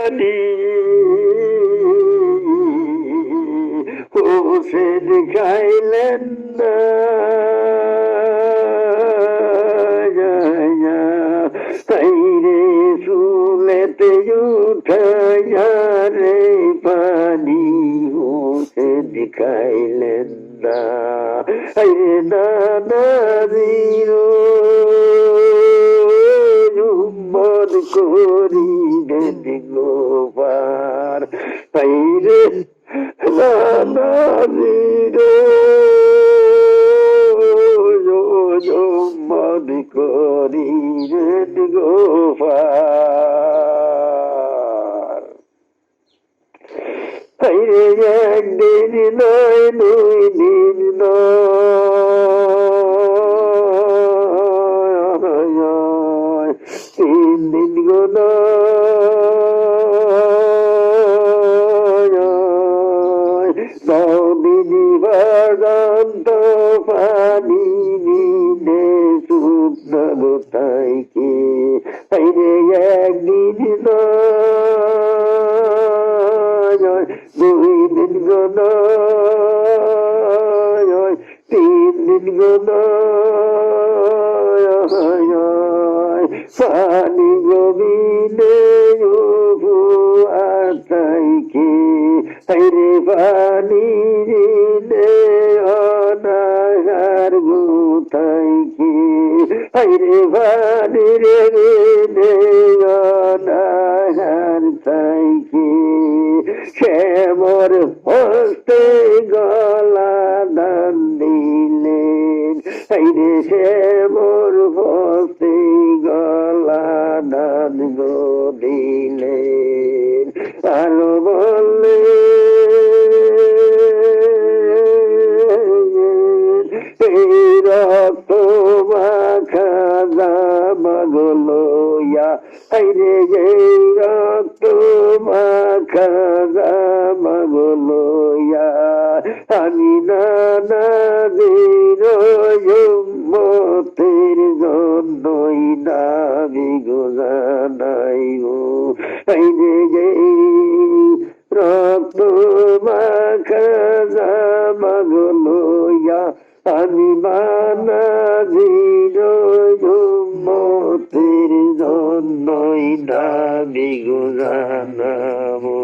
পানি হোসেন খাইলেন না তাইরে চুলেতে উঠাইয়া রে পানি হোসেন খাইলেন না নারীর মন করিলেন গোপার তাইরে নারীর মন করিলেন গোপার তাইরে একদিন নয় দুই দিন নয় তিন দিন গো নদিন বাগান্ত পানি নিলে সুন্দর তাইকে তাইরে একদিন নয় দুই দিন গো নয় তিন দিন গো নয় পানি গবিনে আতাইকে তাইরে পানি রে অনাহার গুতাইকে তাইরে পানি রে অনাহার তাইকে শ্যামর হস্তে গলা দান দিলেন তাইরে শ্যামর হস্তে গলা দান গো দিলেন আলো বললে রক্ত মাখা জামাগলয়া আইরে রক্ত মাখা জামাগলয়া আমি নানাদের মতের জন্যই নাবি গোজানাইব আইরে রক্ত মাখা জামাগলয়া আমি মানাজির মতের জন্যই নাবি গোজানাবো।